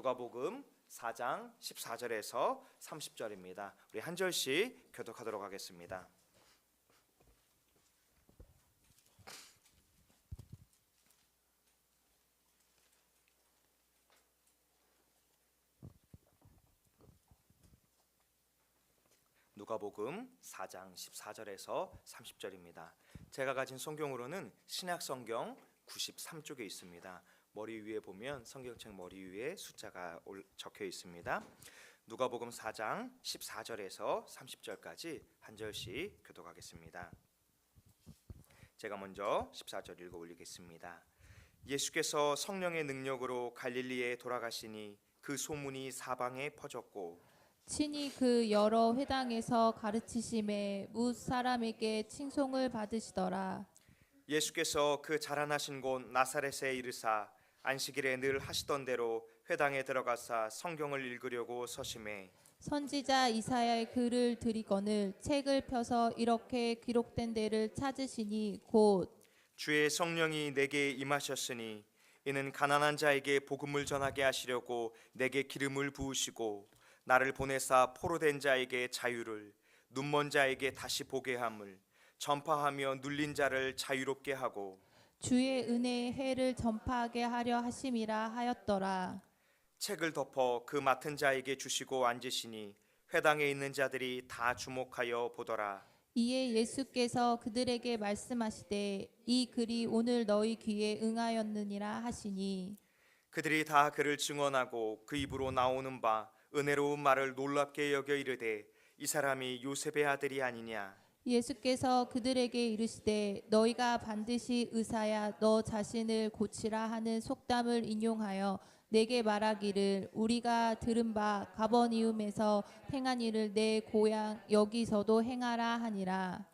누가복음 4장 14절에서 30절입니다. 우리 한 절씩 교독하도록 하겠습니다. 누가복음 4장 14절에서 30절입니다. 제가 가진 성경으로는 신약성경 93쪽에 있습니다. 머리 위에 보면 성경책 머리 위에 숫자가 적혀 있습니다. 누가복음 4장 14절에서 30절까지 한 절씩 교독하겠습니다. 제가 먼저 14절 읽어 올리겠습니다. 예수께서 성령의 능력으로 갈릴리에 돌아가시니 그 소문이 사방에 퍼졌고 친히 그 여러 회당에서 가르치심에 뭇 사람에게 칭송을 받으시더라. 예수께서 그 자라나신 곳 나사렛에 이르사 안식일에 늘 하시던 대로 회당에 들어가사 성경을 읽으려고 서심해 선지자 이사야의 글을 들이거늘 책을 펴서 이렇게 기록된 데를 찾으시니 곧 주의 성령이 내게 임하셨으니 이는 가난한 자에게 복음을 전하게 하시려고 내게 기름을 부으시고 나를 보내사 포로된 자에게 자유를 눈먼 자에게 다시 보게 함을 전파하며 눌린 자를 자유롭게 하고 주의 은혜의 해를 전파하게 하려 하심이라 하였더라. 책을 덮어 그 맡은 자에게 주시고 앉으시니 회당에 있는 자들이 다 주목하여 보더라. 이에 예수께서 그들에게 말씀하시되 이 글이 오늘 너희 귀에 응하였느니라 하시니 그들이 다 그를 증언하고 그 입으로 나오는 바 은혜로운 말을 놀랍게 여겨 이르되 이 사람이 요셉의 아들이 아니냐. 예수께서 그들에게 이르시되 너희가 반드시 의사야 너 자신을 고치라 하는 속담을 인용하여 내게 말하기를 우리가 들은 바 가버니움에서 행한 일을 내 고향 여기서도 행하라 하니라.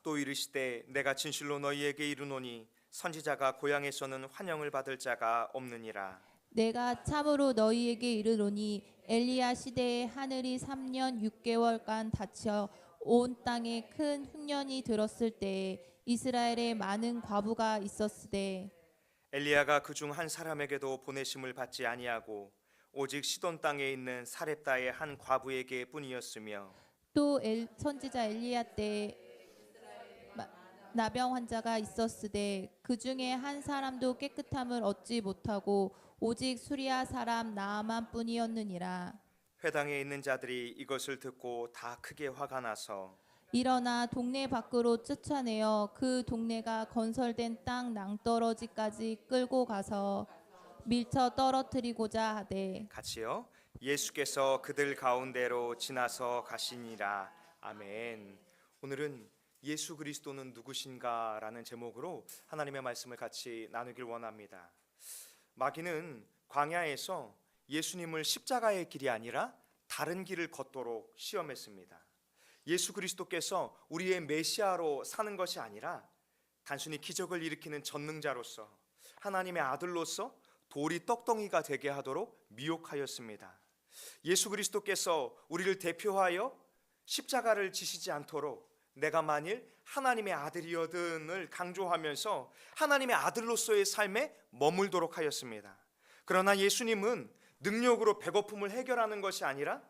또 이르시되 내가 진실로 너희에게 이르노니 선지자가 고향에서는 환영을 받을 자가 없느니라. 내가 참으로 너희에게 이르노니 엘리야 시대에 하늘이 3년 6개월간 닫혀 온 땅에 큰 흉년이 들었을 때에 이스라엘에 많은 과부가 있었으되 엘리야가 그중 한 사람에게도 보내심을 받지 아니하고 오직 시돈 땅에 있는 사렙다의 한 과부에게 뿐이었으며 또 선지자 엘리야 때에 나병 환자가 있었으되 그 중에 한 사람도 깨끗함을 얻지 못하고 오직 수리아 사람 나아만 뿐이었느니라. 회당에 있는 자들이 이것을 듣고 다 크게 화가 나서 일어나 동네 밖으로 쫓아내어 그 동네가 건설된 땅 낭떠러지까지 끌고 가서 밀쳐 떨어뜨리고자 하되 같이요. 예수께서 그들 가운데로 지나서 가시니라. 아멘. 오늘은 예수 그리스도는 누구신가라는 제목으로 하나님의 말씀을 같이 나누길 원합니다. 마귀는 광야에서 예수님을 십자가의 길이 아니라 다른 길을 걷도록 시험했습니다. 예수 그리스도께서 우리의 메시아로 사는 것이 아니라 단순히 기적을 일으키는 전능자로서 하나님의 아들로서 돌이 떡덩이가 되게 하도록 미혹하였습니다. 예수 그리스도께서 우리를 대표하여 십자가를 지시지 않도록 내가 만일 하나님의 아들이여든을 강조하면서 하나님의 아들로서의 삶에 머물도록 하였습니다. 그러나 예수님은 능력으로 배고픔을 해결하는 것이 아니라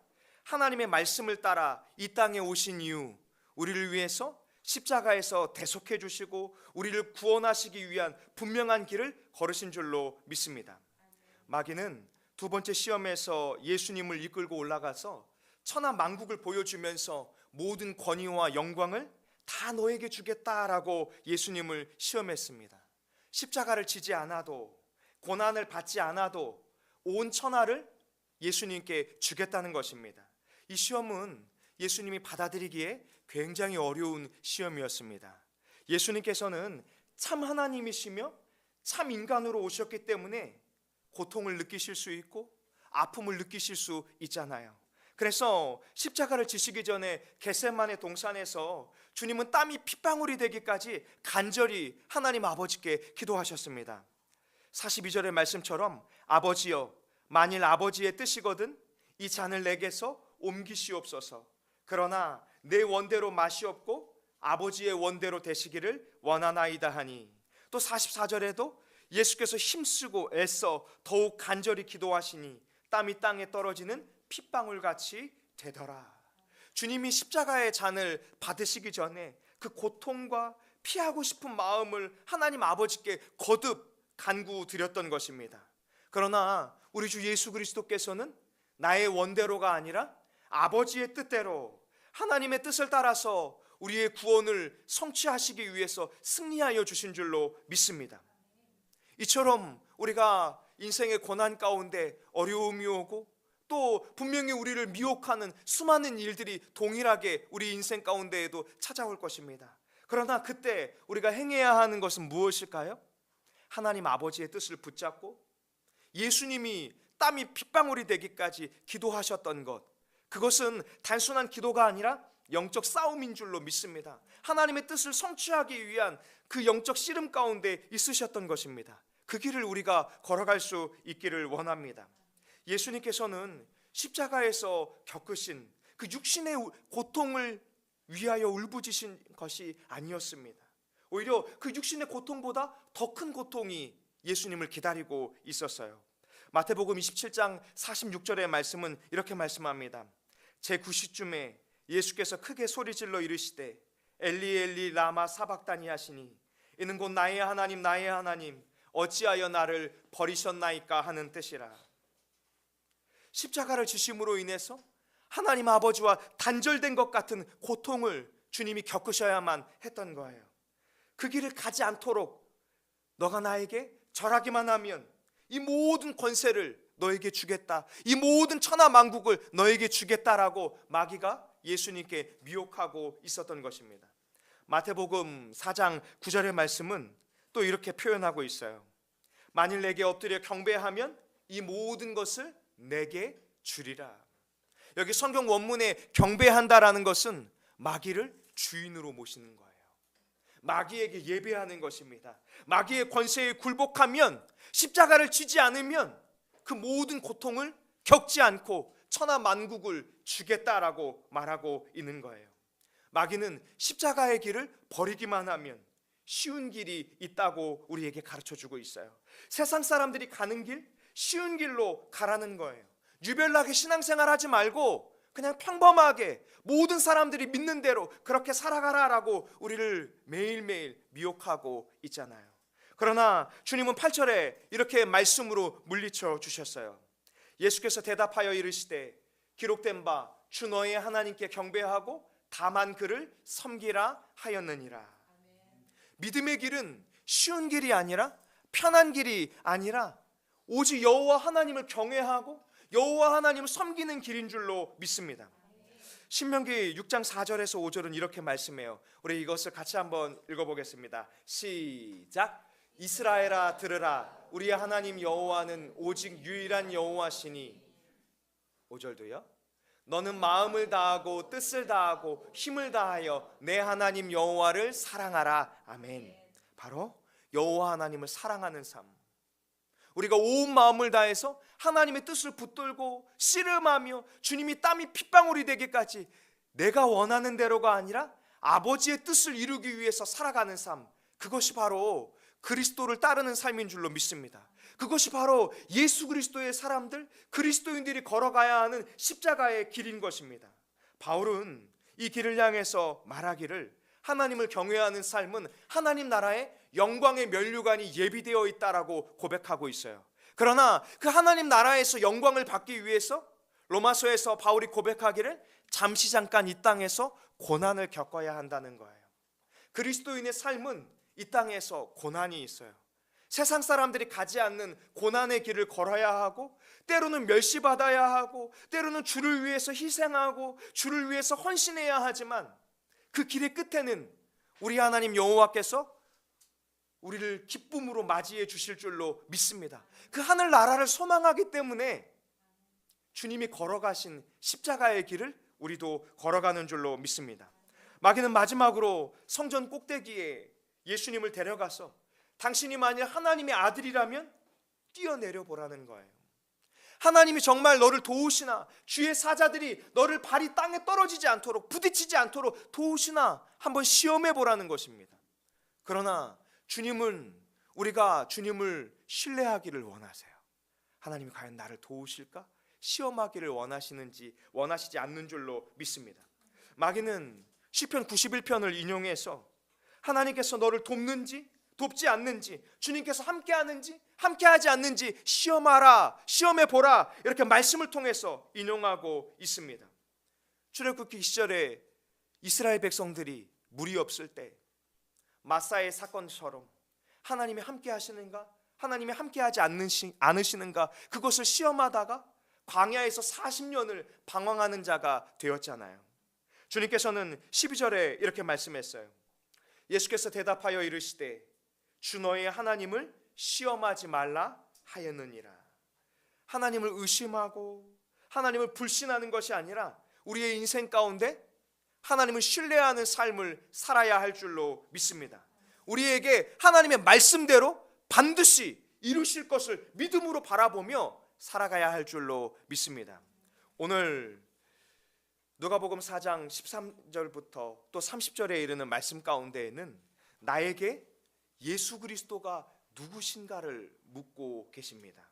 하나님의 말씀을 따라 이 땅에 오신 이후 우리를 위해서 십자가에서 대속해 주시고 우리를 구원하시기 위한 분명한 길을 걸으신 줄로 믿습니다. 마귀는 두 번째 시험에서 예수님을 이끌고 올라가서 천하 만국을 보여주면서 모든 권위와 영광을 다 너에게 주겠다라고 예수님을 시험했습니다. 십자가를 지지 않아도 고난을 받지 않아도 온 천하를 예수님께 주겠다는 것입니다. 이 시험은 예수님이 받아들이기에 굉장히 어려운 시험이었습니다. 예수님께서는 참 하나님이시며 참 인간으로 오셨기 때문에 고통을 느끼실 수 있고 아픔을 느끼실 수 있잖아요. 그래서 십자가를 지시기 전에 겟세마네 동산에서 주님은 땀이 핏방울이 되기까지 간절히 하나님 아버지께 기도하셨습니다. 42절의 말씀처럼 아버지여 만일 아버지의 뜻이거든 이 잔을 내게서 옮기시옵소서. 그러나 내 원대로 마시옵고 아버지의 원대로 되시기를 원하나이다 하니 또 44절에도 예수께서 힘쓰고 애써 더욱 간절히 기도하시니 땀이 땅에 떨어지는 핏방울같이 되더라. 주님이 십자가의 잔을 받으시기 전에 그 고통과 피하고 싶은 마음을 하나님 아버지께 거듭 간구드렸던 것입니다. 그러나 우리 주 예수 그리스도께서는 나의 원대로가 아니라 아버지의 뜻대로 하나님의 뜻을 따라서 우리의 구원을 성취하시기 위해서 승리하여 주신 줄로 믿습니다. 이처럼 우리가 인생의 고난 가운데 어려움이 오고 또 분명히 우리를 미혹하는 수많은 일들이 동일하게 우리 인생 가운데에도 찾아올 것입니다. 그러나 그때 우리가 행해야 하는 것은 무엇일까요? 하나님 아버지의 뜻을 붙잡고 예수님이 땀이 핏방울이 되기까지 기도하셨던 것, 그것은 단순한 기도가 아니라 영적 싸움인 줄로 믿습니다. 하나님의 뜻을 성취하기 위한 그 영적 씨름 가운데 있으셨던 것입니다. 그 길을 우리가 걸어갈 수 있기를 원합니다. 예수님께서는 십자가에서 겪으신 그 육신의 고통을 위하여 울부짖으신 것이 아니었습니다. 오히려 그 육신의 고통보다 더 큰 고통이 예수님을 기다리고 있었어요. 마태복음 27장 46절의 말씀은 이렇게 말씀합니다. 제9시쯤에 예수께서 크게 소리질러 이르시되 엘리 엘리 라마 사박다니 하시니 이는 곧 나의 하나님 나의 하나님 어찌하여 나를 버리셨나이까 하는 뜻이라. 십자가를 지심으로 인해서 하나님 아버지와 단절된 것 같은 고통을 주님이 겪으셔야만 했던 거예요. 그 길을 가지 않도록 너가 나에게 절하기만 하면 이 모든 권세를 너에게 주겠다, 이 모든 천하 만국을 너에게 주겠다라고 마귀가 예수님께 미혹하고 있었던 것입니다. 마태복음 4장 9절의 말씀은 또 이렇게 표현하고 있어요. 만일 내게 엎드려 경배하면 이 모든 것을 내게 주리라. 여기 성경 원문에 경배한다라는 것은 마귀를 주인으로 모시는 거예요. 마귀에게 예배하는 것입니다. 마귀의 권세에 굴복하면, 십자가를 지지 않으면 그 모든 고통을 겪지 않고 천하 만국을 주겠다라고 말하고 있는 거예요. 마귀는 십자가의 길을 버리기만 하면 쉬운 길이 있다고 우리에게 가르쳐주고 있어요. 세상 사람들이 가는 길, 쉬운 길로 가라는 거예요. 유별나게 신앙생활 하지 말고 그냥 평범하게 모든 사람들이 믿는 대로 그렇게 살아가라라고 우리를 매일매일 미혹하고 있잖아요. 그러나 주님은 8절에 이렇게 말씀으로 물리쳐 주셨어요. 예수께서 대답하여 이르시되 기록된 바 주 너의 하나님께 경배하고 다만 그를 섬기라 하였느니라. 믿음의 길은 쉬운 길이 아니라 편한 길이 아니라 오직 여호와 하나님을 경외하고 여호와 하나님을 섬기는 길인 줄로 믿습니다. 신명기 6장 4절에서 5절은 이렇게 말씀해요. 우리 이것을 같이 한번 읽어보겠습니다. 시작. 이스라엘아 들으라. 우리의 하나님 여호와는 오직 유일한 여호와시니. 5절도요. 너는 마음을 다하고 뜻을 다하고 힘을 다하여 내 하나님 여호와를 사랑하라. 아멘. 바로 여호와 하나님을 사랑하는 삶. 우리가 온 마음을 다해서 하나님의 뜻을 붙들고 씨름하며 주님이 땀이 핏방울이 되기까지 내가 원하는 대로가 아니라 아버지의 뜻을 이루기 위해서 살아가는 삶, 그것이 바로 그리스도를 따르는 삶인 줄로 믿습니다. 그것이 바로 예수 그리스도의 사람들, 그리스도인들이 걸어가야 하는 십자가의 길인 것입니다. 바울은 이 길을 향해서 말하기를 하나님을 경외하는 삶은 하나님 나라의 영광의 면류관이 예비되어 있다라고 고백하고 있어요. 그러나 그 하나님 나라에서 영광을 받기 위해서 로마서에서 바울이 고백하기를 잠시 잠깐 이 땅에서 고난을 겪어야 한다는 거예요. 그리스도인의 삶은 이 땅에서 고난이 있어요. 세상 사람들이 가지 않는 고난의 길을 걸어야 하고 때로는 멸시받아야 하고 때로는 주를 위해서 희생하고 주를 위해서 헌신해야 하지만 그 길의 끝에는 우리 하나님 여호와께서 우리를 기쁨으로 맞이해 주실 줄로 믿습니다. 그 하늘 나라를 소망하기 때문에 주님이 걸어가신 십자가의 길을 우리도 걸어가는 줄로 믿습니다. 마귀는 마지막으로 성전 꼭대기에 예수님을 데려가서 당신이 만일 하나님의 아들이라면 뛰어내려 보라는 거예요. 하나님이 정말 너를 도우시나, 주의 사자들이 너를 발이 땅에 떨어지지 않도록, 부딪히지 않도록 도우시나 한번 시험해 보라는 것입니다. 그러나 주님은, 우리가 주님을 신뢰하기를 원하세요. 하나님이 과연 나를 도우실까? 시험하기를 원하시지 않는 줄로 믿습니다. 마귀는 시편 91편을 인용해서 하나님께서 너를 돕는지 돕지 않는지, 주님께서 함께하는지 함께하지 않는지 시험하라, 시험해보라, 이렇게 말씀을 통해서 인용하고 있습니다. 출애굽기 시절에 이스라엘 백성들이 물이 없을 때 마사의 사건처럼 하나님이 함께 하시는가, 하나님이 함께하지 않으시는가, 그것을 시험하다가 광야에서 40년을 방황하는 자가 되었잖아요. 주님께서는 12절에 이렇게 말씀했어요. 예수께서 대답하여 이르시되 주 너의 하나님을 시험하지 말라 하였느니라. 하나님을 의심하고 하나님을 불신하는 것이 아니라 우리의 인생 가운데 하나님을 신뢰하는 삶을 살아야 할 줄로 믿습니다. 우리에게 하나님의 말씀대로 반드시 이루실 것을 믿음으로 바라보며 살아가야 할 줄로 믿습니다. 오늘 누가복음 4장 13절부터 또 30절에 이르는 말씀 가운데에는 나에게 예수 그리스도가 누구신가를 묻고 계십니다.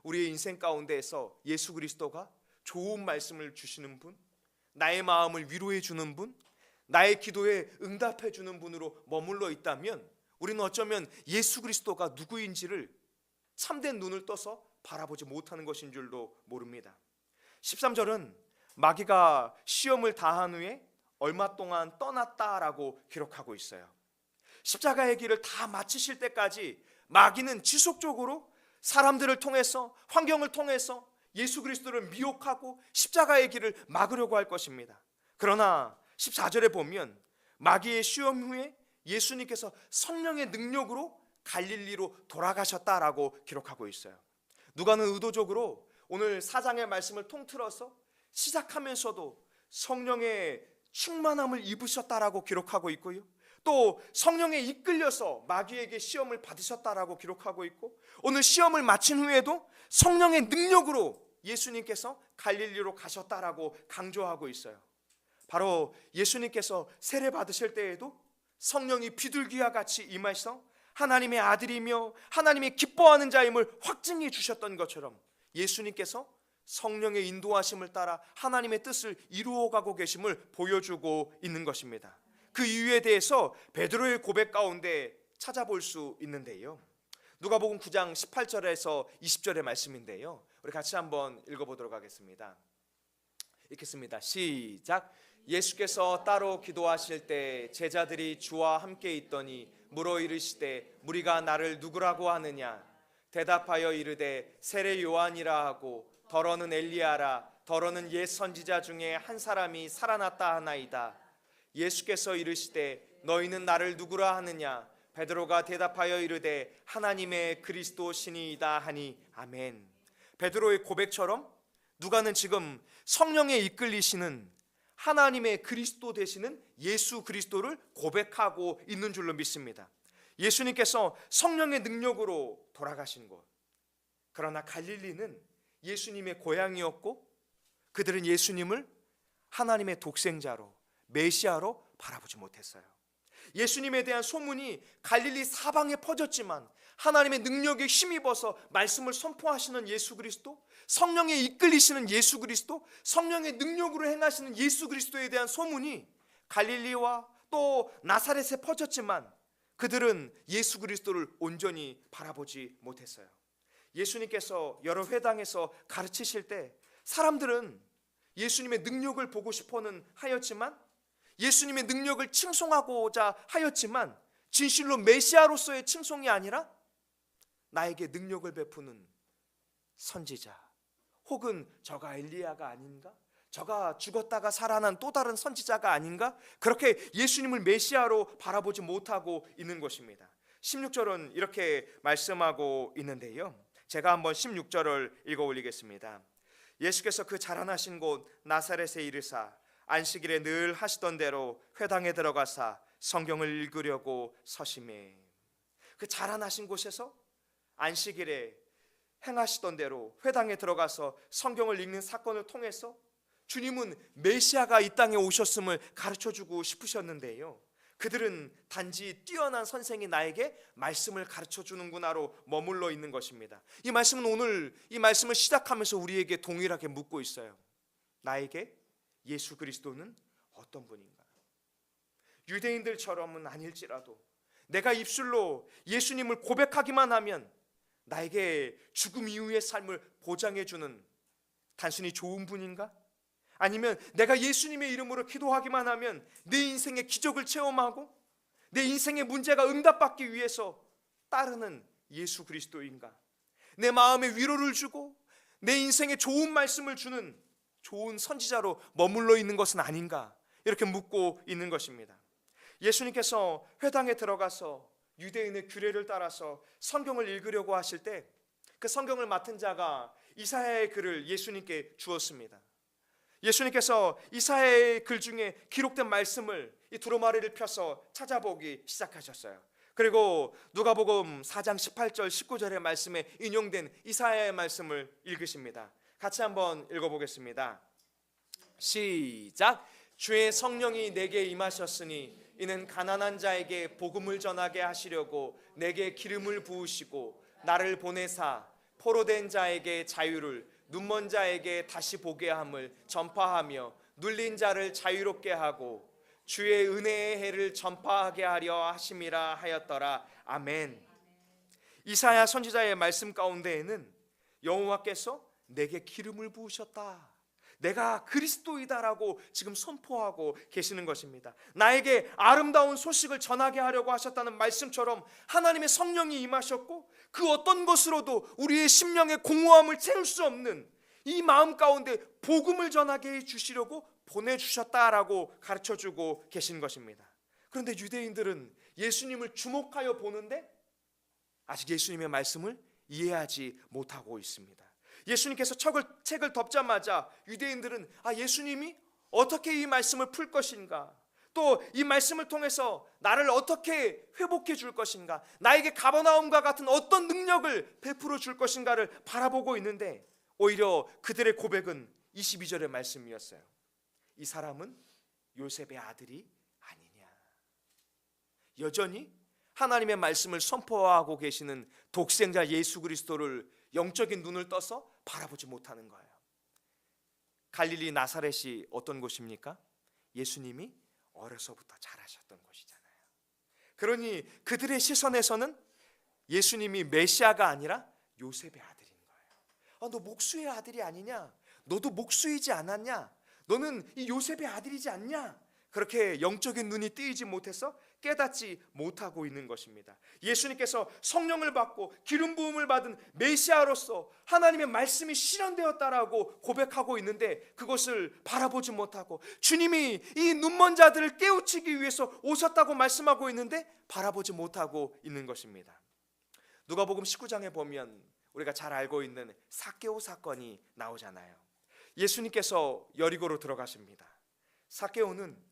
우리의 인생 가운데에서 예수 그리스도가 좋은 말씀을 주시는 분, 나의 마음을 위로해 주는 분, 나의 기도에 응답해 주는 분으로 머물러 있다면 우리는 어쩌면 예수 그리스도가 누구인지를 참된 눈을 떠서 바라보지 못하는 것인 줄도 모릅니다. 13절은 마귀가 시험을 다한 후에 얼마 동안 떠났다라고 기록하고 있어요. 십자가의 길을 다 마치실 때까지 마귀는 지속적으로 사람들을 통해서, 환경을 통해서 예수 그리스도를 미혹하고 십자가의 길을 막으려고 할 것입니다. 그러나 14절에 보면 마귀의 시험 후에 예수님께서 성령의 능력으로 갈릴리로 돌아가셨다라고 기록하고 있어요. 누가는 의도적으로 오늘 4장의 말씀을 통틀어서 시작하면서도 성령의 충만함을 입으셨다라고 기록하고 있고요, 또 성령에 이끌려서 마귀에게 시험을 받으셨다라고 기록하고 있고, 오늘 시험을 마친 후에도 성령의 능력으로 예수님께서 갈릴리로 가셨다라고 강조하고 있어요. 바로 예수님께서 세례 받으실 때에도 성령이 비둘기와 같이 임하셔서 하나님의 아들이며 하나님의 기뻐하는 자임을 확증해 주셨던 것처럼 예수님께서 성령의 인도하심을 따라 하나님의 뜻을 이루어가고 계심을 보여주고 있는 것입니다. 그 이유에 대해서 베드로의 고백 가운데 찾아볼 수 있는데요, 누가복음 9장 18절에서 20절의 말씀인데요, 우리 같이 한번 읽어보도록 하겠습니다. 읽겠습니다. 시작. 예수께서 따로 기도하실 때 제자들이 주와 함께 있더니 물어 이르시되 무리가 나를 누구라고 하느냐? 대답하여 이르되 세례 요한이라 하고 더러는 엘리야라, 더러는 옛 선지자 중에 한 사람이 살아났다 하나이다. 예수께서 이르시되 너희는 나를 누구라 하느냐? 베드로가 대답하여 이르되 하나님의 그리스도 신이이다 하니 아멘. 베드로의 고백처럼 누가는 지금 성령에 이끌리시는 하나님의 그리스도 되시는 예수 그리스도를 고백하고 있는 줄로 믿습니다. 예수님께서 성령의 능력으로 돌아가신 곳, 그러나 갈릴리는 예수님의 고향이었고 그들은 예수님을 하나님의 독생자로, 메시아로 바라보지 못했어요. 예수님에 대한 소문이 갈릴리 사방에 퍼졌지만 하나님의 능력에 힘입어서 말씀을 선포하시는 예수 그리스도, 성령에 이끌리시는 예수 그리스도, 성령의 능력으로 행하시는 예수 그리스도에 대한 소문이 갈릴리와 또 나사렛에 퍼졌지만 그들은 예수 그리스도를 온전히 바라보지 못했어요. 예수님께서 여러 회당에서 가르치실 때 사람들은 예수님의 능력을 보고 싶어는 하였지만, 예수님의 능력을 칭송하고자 하였지만 진실로 메시아로서의 칭송이 아니라 나에게 능력을 베푸는 선지자, 혹은 저가 엘리야가 아닌가? 저가 죽었다가 살아난 또 다른 선지자가 아닌가? 그렇게 예수님을 메시아로 바라보지 못하고 있는 것입니다. 16절은 이렇게 말씀하고 있는데요, 제가 한번 16절을 읽어 올리겠습니다. 예수께서 그 자라나신 곳 나사렛에 이르사 안식일에 늘 하시던 대로 회당에 들어가사 성경을 읽으려고 서심해. 그 자라나신 곳에서 안식일에 행하시던 대로 회당에 들어가서 성경을 읽는 사건을 통해서 주님은 메시아가 이 땅에 오셨음을 가르쳐주고 싶으셨는데요, 그들은 단지 뛰어난 선생이 나에게 말씀을 가르쳐 주는구나로 머물러 있는 것입니다. 이 말씀은 오늘 이 말씀을 시작하면서 우리에게 동일하게 묻고 있어요. 나에게 예수 그리스도는 어떤 분인가? 유대인들처럼은 아닐지라도 내가 입술로 예수님을 고백하기만 하면 나에게 죽음 이후의 삶을 보장해 주는 단순히 좋은 분인가? 아니면 내가 예수님의 이름으로 기도하기만 하면 내 인생의 기적을 체험하고 내 인생의 문제가 응답받기 위해서 따르는 예수 그리스도인가? 내 마음에 위로를 주고 내 인생에 좋은 말씀을 주는 좋은 선지자로 머물러 있는 것은 아닌가? 이렇게 묻고 있는 것입니다. 예수님께서 회당에 들어가서 유대인의 규례를 따라서 성경을 읽으려고 하실 때 그 성경을 맡은 자가 이사야의 글을 예수님께 주었습니다. 예수님께서 이사야의 글 중에 기록된 말씀을 이 두루마리를 펴서 찾아보기 시작하셨어요. 그리고 누가복음 4장 18절 19절의 말씀에 인용된 이사야의 말씀을 읽으십니다. 같이 한번 읽어보겠습니다. 시작. 주의 성령이 내게 임하셨으니 이는 가난한 자에게 복음을 전하게 하시려고 내게 기름을 부으시고 나를 보내사 포로된 자에게 자유를 눈먼 자에게 다시 보게 함을 전파하며 눌린 자를 자유롭게 하고 주의 은혜의 해를 전파하게 하려 하심이라 하였더라. 아멘. 이사야 선지자의 말씀 가운데에는 여호와께서 내게 기름을 부으셨다, 내가 그리스도이다라고 지금 선포하고 계시는 것입니다. 나에게 아름다운 소식을 전하게 하려고 하셨다는 말씀처럼 하나님의 성령이 임하셨고 그 어떤 것으로도 우리의 심령의 공허함을 채울 수 없는 이 마음 가운데 복음을 전하게 해주시려고 보내주셨다라고 가르쳐주고 계신 것입니다. 그런데 유대인들은 예수님을 주목하여 보는데 아직 예수님의 말씀을 이해하지 못하고 있습니다. 예수님께서 책을 덮자마자 유대인들은 예수님이 어떻게 이 말씀을 풀 것인가, 또 이 말씀을 통해서 나를 어떻게 회복해 줄 것인가, 나에게 가버나움과 같은 어떤 능력을 베풀어 줄 것인가를 바라보고 있는데 오히려 그들의 고백은 22절의 말씀이었어요. 이 사람은 요셉의 아들이 아니냐. 여전히 하나님의 말씀을 선포하고 계시는 독생자 예수 그리스도를 영적인 눈을 떠서 바라보지 못하는 거예요. 갈릴리 나사렛이 어떤 곳입니까? 예수님이 어려서부터 자라셨던 곳이잖아요. 그러니 그들의 시선에서는 예수님이 메시아가 아니라 요셉의 아들인 거예요. 너 목수의 아들이 아니냐? 너도 목수이지 않았냐? 너는 이 요셉의 아들이지 않냐? 그렇게 영적인 눈이 뜨이지 못해서 깨닫지 못하고 있는 것입니다. 예수님께서 성령을 받고 기름 부음을 받은 메시아로서 하나님의 말씀이 실현되었다라고 고백하고 있는데 그것을 바라보지 못하고 주님이 이 눈먼 자들을 깨우치기 위해서 오셨다고 말씀하고 있는데 바라보지 못하고 있는 것입니다. 누가복음 19장에 보면 우리가 잘 알고 있는 삭개오 사건이 나오잖아요. 예수님께서 여리고로 들어가십니다. 삭개오는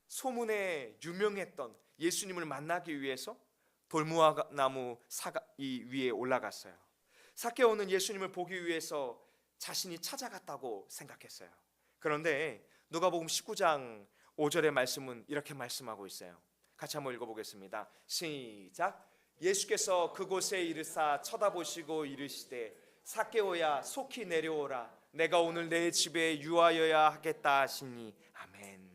소문에 유명했던 예수님을 만나기 위해서 돌무화나무 이 위에 올라갔어요. 삭개오는 예수님을 보기 위해서 자신이 찾아갔다고 생각했어요. 그런데 누가복음 19장 5절의 말씀은 이렇게 말씀하고 있어요. 같이 한번 읽어보겠습니다. 시작. 예수께서 그곳에 이르사 쳐다보시고 이르시되 삭개오야 속히 내려오라, 내가 오늘 내 집에 유하여야 하겠다 하시니 아멘.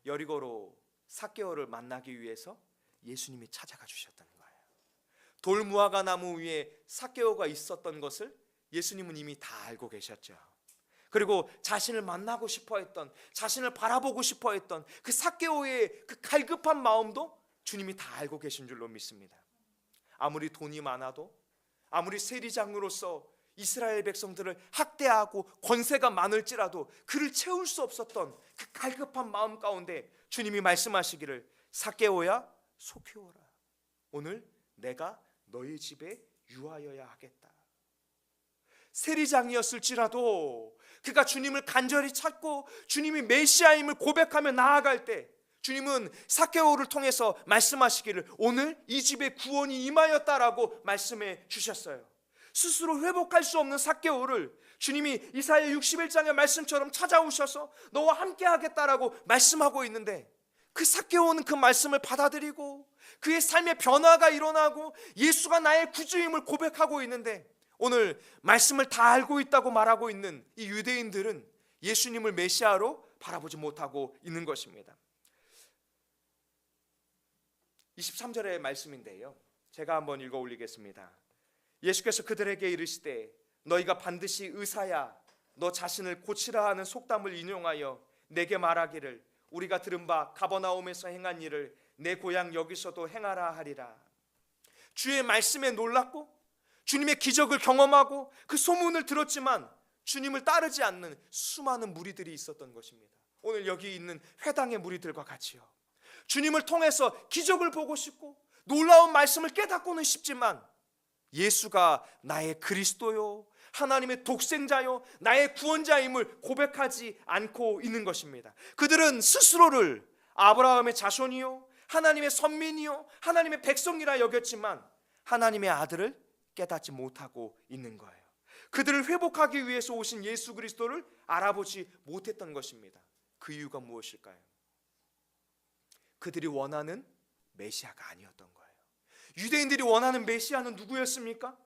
여리고로 삭개오를 만나기 위해서 예수님이 찾아가 주셨다는 거예요. 돌무화과 나무 위에 삭개오가 있었던 것을 예수님은 이미 다 알고 계셨죠. 그리고 자신을 만나고 싶어 했던, 자신을 바라보고 싶어 했던 그 삭개오의 그 갈급한 마음도 주님이 다 알고 계신 줄로 믿습니다. 아무리 돈이 많아도, 아무리 세리장으로서 이스라엘 백성들을 학대하고 권세가 많을지라도 그를 채울 수 없었던 그 갈급한 마음 가운데 주님이 말씀하시기를 삭개오야 속히 오라, 오늘 내가 너희 집에 유하여야 하겠다. 세리장이었을지라도 그가 주님을 간절히 찾고 주님이 메시아임을 고백하며 나아갈 때 주님은 삭개오를 통해서 말씀하시기를 오늘 이 집에 구원이 임하였다라고 말씀해 주셨어요. 스스로 회복할 수 없는 삭개오를 주님이 이사야 61장의 말씀처럼 찾아오셔서 너와 함께 하겠다라고 말씀하고 있는데 그 삭개오는 그 말씀을 받아들이고 그의 삶의 변화가 일어나고 예수가 나의 구주임을 고백하고 있는데, 오늘 말씀을 다 알고 있다고 말하고 있는 이 유대인들은 예수님을 메시아로 바라보지 못하고 있는 것입니다. 23절의 말씀인데요, 제가 한번 읽어 올리겠습니다. 예수께서 그들에게 이르시되 너희가 반드시 의사야 너 자신을 고치라 하는 속담을 인용하여 내게 말하기를 우리가 들은 바 가버나움에서 행한 일을 내 고향 여기서도 행하라 하리라. 주의 말씀에 놀랐고 주님의 기적을 경험하고 그 소문을 들었지만 주님을 따르지 않는 수많은 무리들이 있었던 것입니다. 오늘 여기 있는 회당의 무리들과 같이요, 주님을 통해서 기적을 보고 싶고 놀라운 말씀을 깨닫고는 싶지만 예수가 나의 그리스도요, 하나님의 독생자요, 나의 구원자임을 고백하지 않고 있는 것입니다. 그들은 스스로를 아브라함의 자손이요, 하나님의 선민이요, 하나님의 백성이라 여겼지만 하나님의 아들을 깨닫지 못하고 있는 거예요. 그들을 회복하기 위해서 오신 예수 그리스도를 알아보지 못했던 것입니다. 그 이유가 무엇일까요? 그들이 원하는 메시아가 아니었던 거예요. 유대인들이 원하는 메시아는 누구였습니까?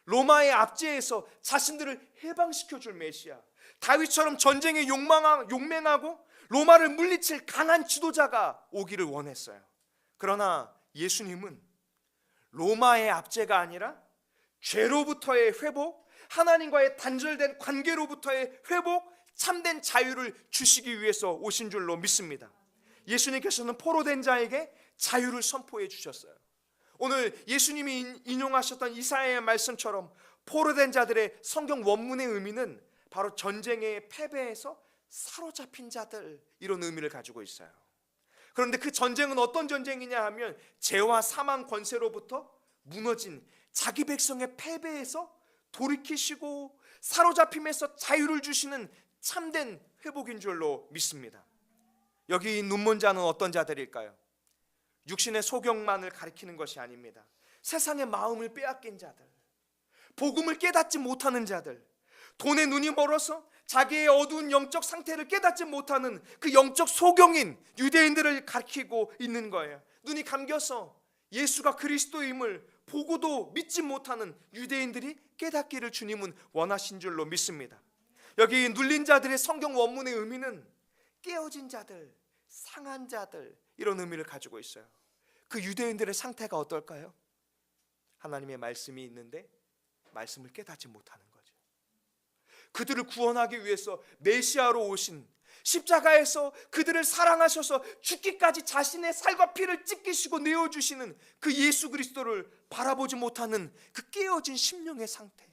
로마의 압제에서 자신들을 해방시켜줄 메시아, 다윗처럼 전쟁에 용맹하고 로마를 물리칠 강한 지도자가 오기를 원했어요. 그러나 예수님은 로마의 압제가 아니라 죄로부터의 회복, 하나님과의 단절된 관계로부터의 회복, 참된 자유를 주시기 위해서 오신 줄로 믿습니다. 예수님께서는 포로된 자에게 자유를 선포해 주셨어요. 오늘 예수님이 인용하셨던 이사야의 말씀처럼 포로된 자들의 성경 원문의 의미는 바로 전쟁의 패배에서 사로잡힌 자들, 이런 의미를 가지고 있어요. 그런데 그 전쟁은 어떤 전쟁이냐 하면 죄와 사망 권세로부터 무너진 자기 백성의 패배에서 돌이키시고 사로잡힘에서 자유를 주시는 참된 회복인 줄로 믿습니다. 여기 이 눈먼자는 어떤 자들일까요? 육신의 소경만을 가리키는 것이 아닙니다. 세상의 마음을 빼앗긴 자들, 복음을 깨닫지 못하는 자들, 돈에 눈이 멀어서 자기의 어두운 영적 상태를 깨닫지 못하는 그 영적 소경인 유대인들을 가리키고 있는 거예요. 눈이 감겨서 예수가 그리스도임을 보고도 믿지 못하는 유대인들이 깨닫기를 주님은 원하신 줄로 믿습니다. 여기 눌린 자들의 성경 원문의 의미는 깨어진 자들, 상한 자들, 이런 의미를 가지고 있어요. 그 유대인들의 상태가 어떨까요? 하나님의 말씀이 있는데 말씀을 깨닫지 못하는 거죠. 그들을 구원하기 위해서 메시아로 오신, 십자가에서 그들을 사랑하셔서 죽기까지 자신의 살과 피를 찢기시고 내어주시는 그 예수 그리스도를 바라보지 못하는 그 깨어진 심령의 상태,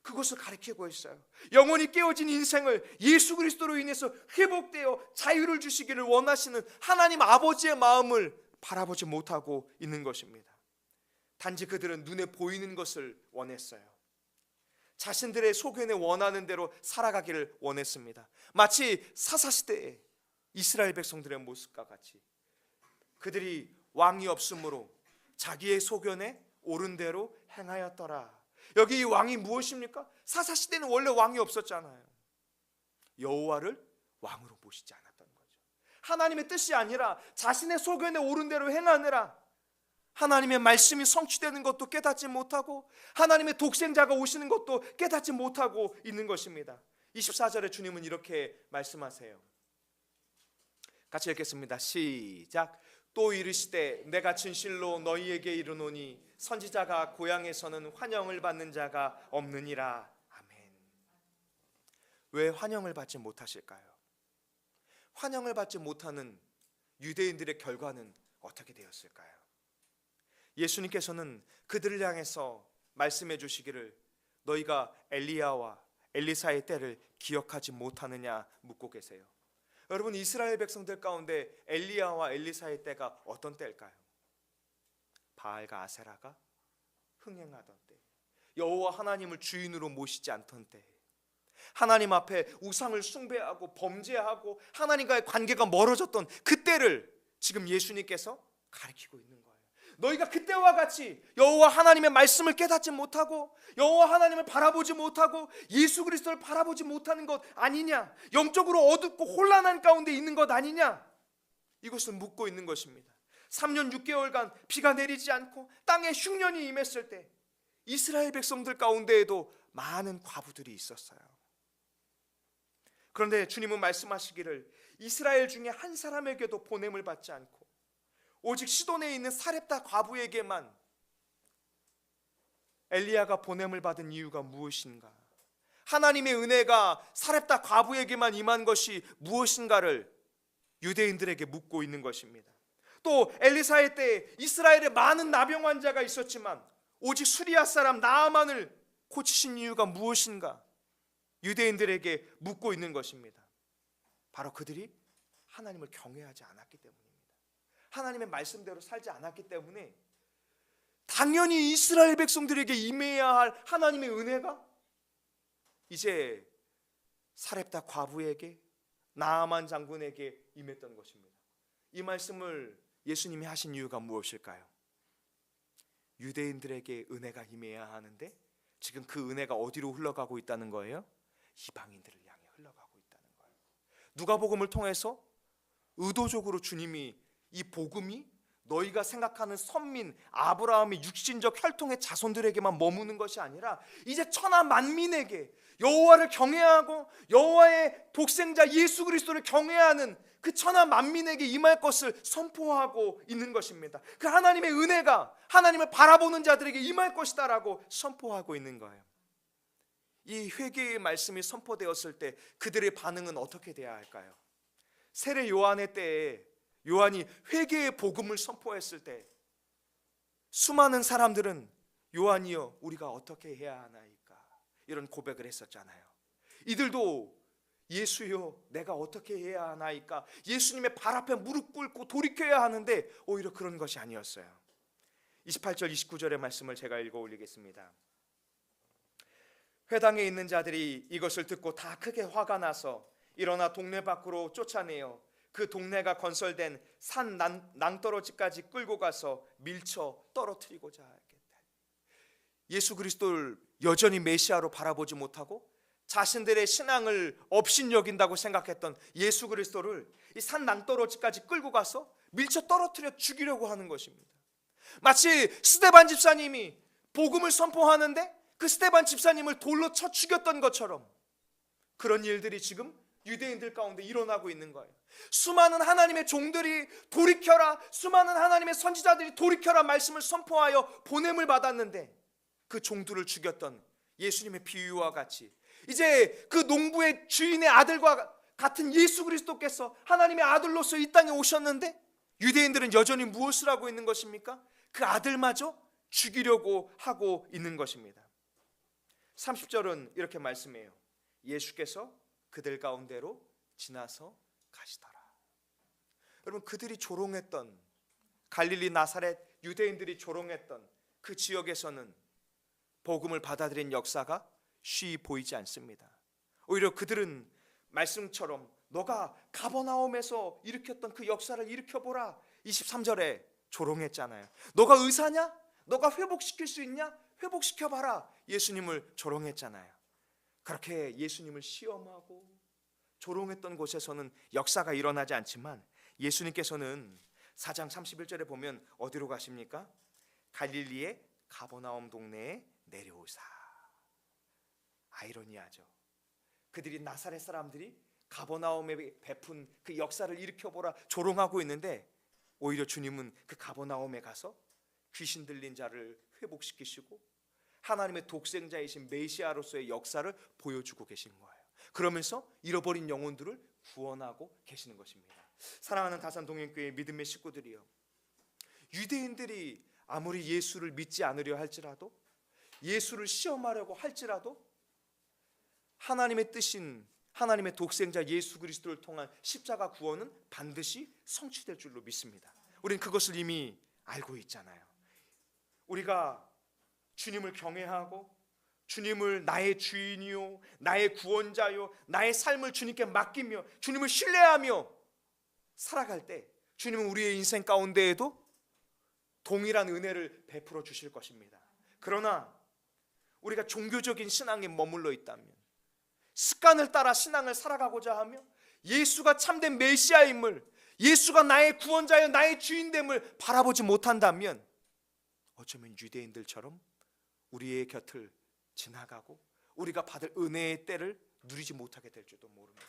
그것을 가리키고 있어요. 영원히 깨어진 인생을 예수 그리스도로 인해서 회복되어 자유를 주시기를 원하시는 하나님 아버지의 마음을 바라보지 못하고 있는 것입니다. 단지 그들은 눈에 보이는 것을 원했어요. 자신들의 소견에 원하는 대로 살아가기를 원했습니다. 마치 사사시대의 이스라엘 백성들의 모습과 같이 그들이 왕이 없으므로 자기의 소견에 옳은 대로 행하였더라. 여기 이 왕이 무엇입니까? 사사시대는 원래 왕이 없었잖아요. 여호와를 왕으로 모시지 않았던 거죠. 하나님의 뜻이 아니라 자신의 소견에 옳은 대로 행하느라 하나님의 말씀이 성취되는 것도 깨닫지 못하고 하나님의 독생자가 오시는 것도 깨닫지 못하고 있는 것입니다. 24절에 주님은 이렇게 말씀하세요. 같이 읽겠습니다. 시작. 또 이르시되 내가 진실로 너희에게 이르노니 선지자가 고향에서는 환영을 받는 자가 없느니라. 아멘. 왜 환영을 받지 못하실까요? 환영을 받지 못하는 유대인들의 결과는 어떻게 되었을까요? 예수님께서는 그들을 향해서 말씀해 주시기를 너희가 엘리야와 엘리사의 때를 기억하지 못하느냐 묻고 계세요. 여러분, 이스라엘 백성들 가운데 엘리야와 엘리사의 때가 어떤 때일까요? 바알과 아세라가 흥행하던 때, 여호와 하나님을 주인으로 모시지 않던 때, 하나님 앞에 우상을 숭배하고 범죄하고 하나님과의 관계가 멀어졌던 그때를 지금 예수님께서 가리키고 있는 거예요. 너희가 그때와 같이 여호와 하나님의 말씀을 깨닫지 못하고 여호와 하나님을 바라보지 못하고 예수 그리스도를 바라보지 못하는 것 아니냐, 영적으로 어둡고 혼란한 가운데 있는 것 아니냐, 이것을 묻고 있는 것입니다. 3년 6개월간 비가 내리지 않고 땅에 흉년이 임했을 때 이스라엘 백성들 가운데에도 많은 과부들이 있었어요. 그런데 주님은 말씀하시기를 이스라엘 중에 한 사람에게도 보냄을 받지 않고 오직 시돈에 있는 사렙다 과부에게만 엘리야가 보냄을 받은 이유가 무엇인가? 하나님의 은혜가 사렙다 과부에게만 임한 것이 무엇인가를 유대인들에게 묻고 있는 것입니다. 또 엘리사의 때 이스라엘에 많은 나병 환자가 있었지만 오직 수리아 사람 나아만을 고치신 이유가 무엇인가? 유대인들에게 묻고 있는 것입니다. 바로 그들이 하나님을 경외하지 않았기 때문입니다. 하나님의 말씀대로 살지 않았기 때문에 당연히 이스라엘 백성들에게 임해야 할 하나님의 은혜가 이제 사렙다 과부에게 나아만 장군에게 임했던 것입니다. 이 말씀을 예수님이 하신 이유가 무엇일까요? 유대인들에게 은혜가 임해야 하는데 지금 그 은혜가 어디로 흘러가고 있다는 거예요? 이방인들을 향해 흘러가고 있다는 거예요. 누가복음을 통해서 의도적으로 주님이 이 복음이 너희가 생각하는 선민 아브라함의 육신적 혈통의 자손들에게만 머무는 것이 아니라 이제 천하 만민에게 여호와를 경외하고 여호와의 독생자 예수 그리스도를 경외하는 그 천하 만민에게 임할 것을 선포하고 있는 것입니다. 그 하나님의 은혜가 하나님을 바라보는 자들에게 임할 것이다라고 선포하고 있는 거예요. 이 회개의 말씀이 선포되었을 때 그들의 반응은 어떻게 돼야 할까요? 세례 요한의 때에 요한이 회개의 복음을 선포했을 때 수많은 사람들은 요한이여 우리가 어떻게 해야 하나이까 이런 고백을 했었잖아요. 이들도 예수여 내가 어떻게 해야 하나이까 예수님의 발 앞에 무릎 꿇고 돌이켜야 하는데 오히려 그런 것이 아니었어요. 28절 29절의 말씀을 제가 읽어 올리겠습니다. 회당에 있는 자들이 이것을 듣고 다 크게 화가 나서 일어나 동네 밖으로 쫓아내어 그 동네가 건설된 산 낭떠러지까지 끌고 가서 밀쳐 떨어뜨리고자 하겠다. 예수 그리스도를 여전히 메시아로 바라보지 못하고 자신들의 신앙을 업신여긴다고 생각했던 예수 그리스도를 이 산 낭떠러지까지 끌고 가서 밀쳐 떨어뜨려 죽이려고 하는 것입니다. 마치 스데반 집사님이 복음을 선포하는데 그 스데반 집사님을 돌로 쳐 죽였던 것처럼 그런 일들이 지금 유대인들 가운데 일어나고 있는 거예요. 수많은 하나님의 종들이 돌이켜라, 수많은 하나님의 선지자들이 돌이켜라 말씀을 선포하여 보냄을 받았는데 그 종들을 죽였던 예수님의 비유와 같이 이제 그 농부의 주인의 아들과 같은 예수 그리스도께서 하나님의 아들로서 이 땅에 오셨는데 유대인들은 여전히 무엇을 하고 있는 것입니까? 그 아들마저 죽이려고 하고 있는 것입니다. 30절은 이렇게 말씀해요. 예수께서 그들 가운데로 지나서 가시더라. 여러분 그들이 조롱했던 갈릴리 나사렛 유대인들이 조롱했던 그 지역에서는 복음을 받아들인 역사가 쉬이 보이지 않습니다. 오히려 그들은 말씀처럼 너가 가버나움에서 일으켰던 그 역사를 일으켜보라 23절에 조롱했잖아요. 너가 의사냐? 너가 회복시킬 수 있냐? 회복시켜봐라 예수님을 조롱했잖아요. 그렇게 예수님을 시험하고 조롱했던 곳에서는 역사가 일어나지 않지만 예수님께서는 4장 31절에 보면 어디로 가십니까? 갈릴리의 가버나움 동네에 내려오사. 아이러니하죠. 그들이 나사렛 사람들이 가버나움에 베푼 그 역사를 일으켜보라 조롱하고 있는데 오히려 주님은 그 가버나움에 가서 귀신 들린 자를 회복시키시고 하나님의 독생자이신 메시아로서의 역사를 보여주고 계신 거예요. 그러면서 잃어버린 영혼들을 구원하고 계시는 것입니다. 사랑하는 다산동행교회 믿음의 식구들이요, 유대인들이 아무리 예수를 믿지 않으려 할지라도 예수를 시험하려고 할지라도 하나님의 뜻인 하나님의 독생자 예수 그리스도를 통한 십자가 구원은 반드시 성취될 줄로 믿습니다. 우리는 그것을 이미 알고 있잖아요. 우리가 주님을 경외하고 주님을 나의 주인이요 나의 구원자요 나의 삶을 주님께 맡기며 주님을 신뢰하며 살아갈 때 주님은 우리의 인생 가운데에도 동일한 은혜를 베풀어 주실 것입니다. 그러나 우리가 종교적인 신앙에 머물러 있다면, 습관을 따라 신앙을 살아가고자 하며 예수가 참된 메시아임을, 예수가 나의 구원자여 나의 주인됨을 바라보지 못한다면 어쩌면 유대인들처럼 우리의 곁을 지나가고 우리가 받을 은혜의 때를 누리지 못하게 될지도 모릅니다.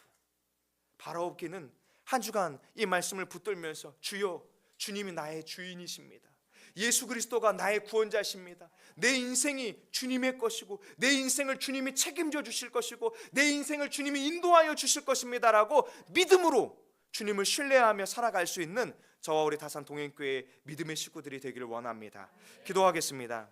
바라옵기는 한 주간 이 말씀을 붙들면서 주여, 주님이 나의 주인이십니다. 예수 그리스도가 나의 구원자십니다. 내 인생이 주님의 것이고 내 인생을 주님이 책임져 주실 것이고 내 인생을 주님이 인도하여 주실 것입니다라고 믿음으로 주님을 신뢰하며 살아갈 수 있는 저와 우리 다산 동행교회 믿음의 식구들이 되기를 원합니다. 기도하겠습니다.